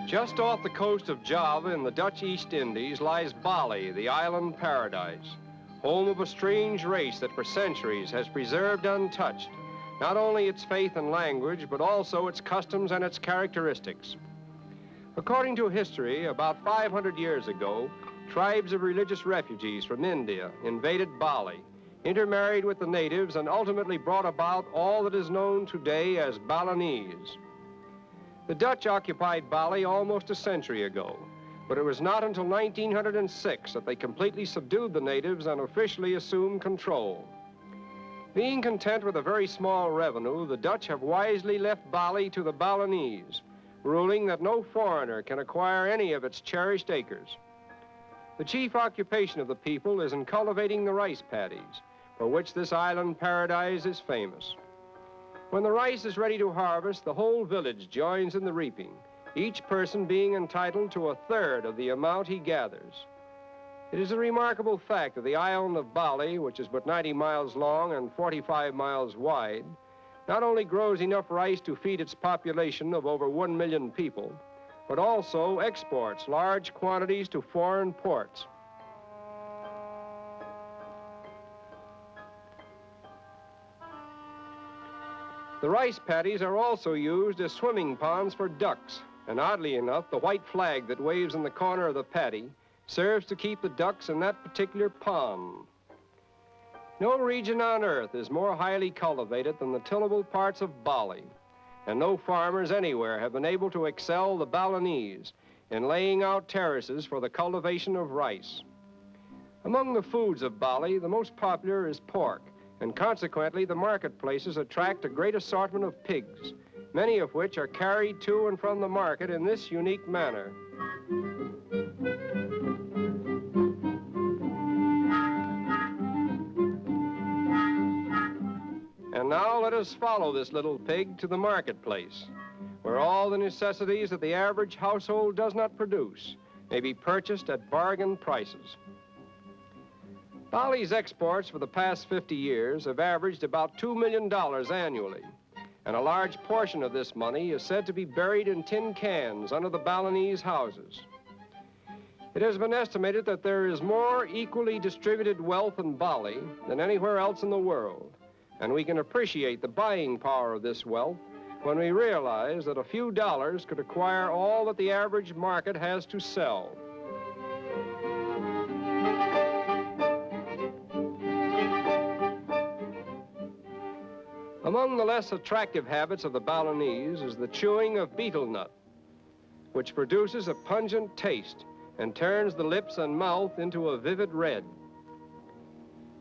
Just off the coast of Java in the Dutch East Indies lies Bali, the island paradise, home of a strange race that for centuries has preserved untouched not only its faith and language, but also its customs and its characteristics. According to history, about 500 years ago, tribes of religious refugees from India invaded Bali, intermarried with the natives, and ultimately brought about all that is known today as Balinese. The Dutch occupied Bali almost a century ago, but it was not until 1906 that they completely subdued the natives and officially assumed control. Being content with a very small revenue, the Dutch have wisely left Bali to the Balinese, ruling that no foreigner can acquire any of its cherished acres. The chief occupation of the people is in cultivating the rice paddies, for which this island paradise is famous. When the rice is ready to harvest, the whole village joins in the reaping, each person being entitled to a third of the amount he gathers. It is a remarkable fact that the island of Bali, which is but 90 miles long and 45 miles wide, not only grows enough rice to feed its population of over 1 million people, but also exports large quantities to foreign ports. The rice paddies are also used as swimming ponds for ducks, and oddly enough, the white flag that waves in the corner of the paddy serves to keep the ducks in that particular pond. No region on earth is more highly cultivated than the tillable parts of Bali, and no farmers anywhere have been able to excel the Balinese in laying out terraces for the cultivation of rice. Among the foods of Bali, the most popular is pork, and consequently the marketplaces attract a great assortment of pigs, many of which are carried to and from the market in this unique manner. And now let us follow this little pig to the marketplace, where all the necessities that the average household does not produce may be purchased at bargain prices. Bali's exports for the past 50 years have averaged about $2 million annually, and a large portion of this money is said to be buried in tin cans under the Balinese houses. It has been estimated that there is more equally distributed wealth in Bali than anywhere else in the world, and we can appreciate the buying power of this wealth when we realize that a few dollars could acquire all that the average market has to sell. Among the less attractive habits of the Balinese is the chewing of betel nut, which produces a pungent taste and turns the lips and mouth into a vivid red.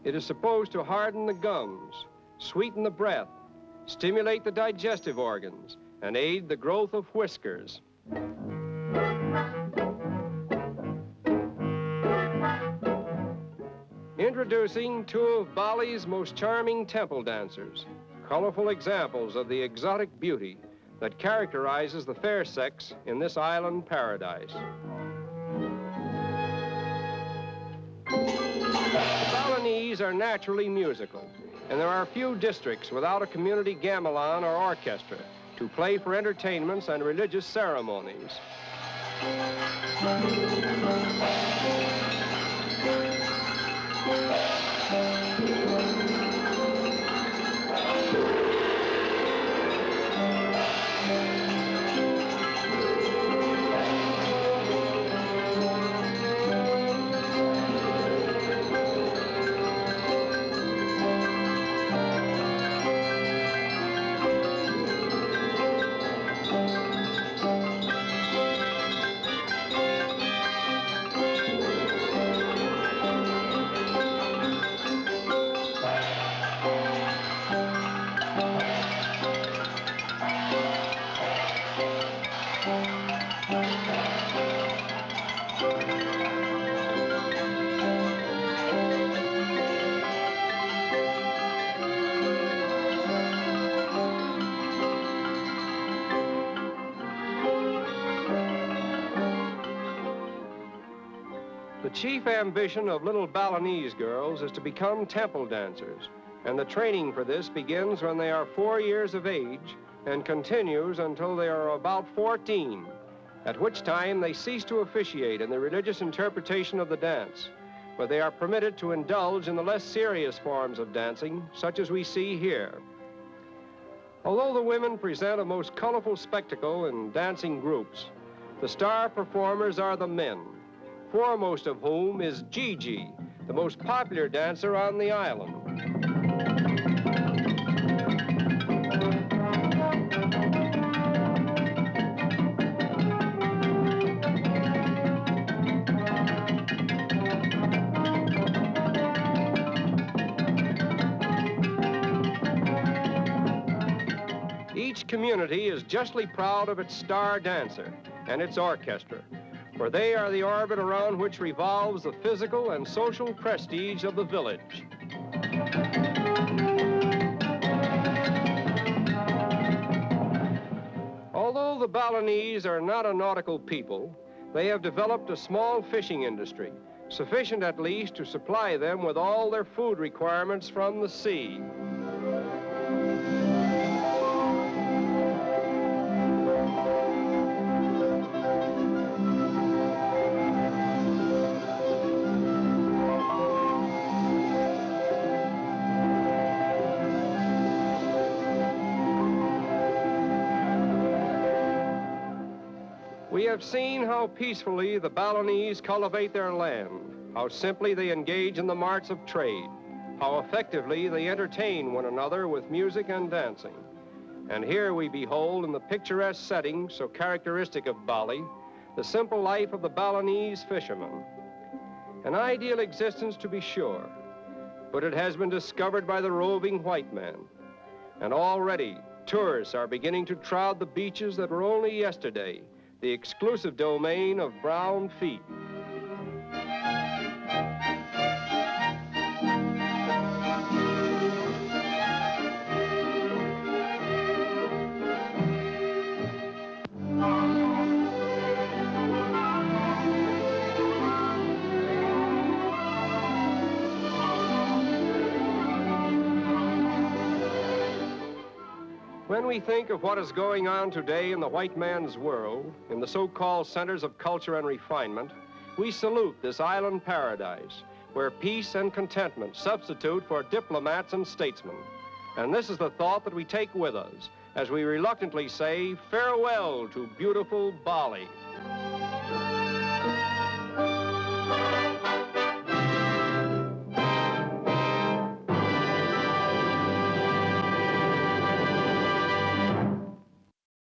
It is supposed to harden the gums, sweeten the breath, stimulate the digestive organs, and aid the growth of whiskers. Introducing two of Bali's most charming temple dancers, colorful examples of the exotic beauty that characterizes the fair sex in this island paradise. The Balinese are naturally musical, and there are few districts without a community gamelan or orchestra to play for entertainments and religious ceremonies. The chief ambition of little Balinese girls is to become temple dancers, and the training for this begins when they are 4 years of age and continues until they are about 14. at which time they cease to officiate in the religious interpretation of the dance, but they are permitted to indulge in the less serious forms of dancing, such as we see here. Although the women present a most colorful spectacle in dancing groups, the star performers are the men, foremost of whom is Gigi, the most popular dancer on the island. Each community is justly proud of its star dancer and its orchestra, for they are the orbit around which revolves the physical and social prestige of the village. Although the Balinese are not a nautical people, they have developed a small fishing industry, sufficient at least to supply them with all their food requirements from the sea. We have seen how peacefully the Balinese cultivate their land, how simply they engage in the marts of trade, how effectively they entertain one another with music and dancing. And here we behold, in the picturesque setting so characteristic of Bali, the simple life of the Balinese fisherman. An ideal existence, to be sure, but it has been discovered by the roving white man. And already, tourists are beginning to trod the beaches that were only yesterday the exclusive domain of brown feet. When we think of what is going on today in the white man's world, in the so-called centers of culture and refinement, we salute this island paradise, where peace and contentment substitute for diplomats and statesmen. And this is the thought that we take with us as we reluctantly say farewell to beautiful Bali.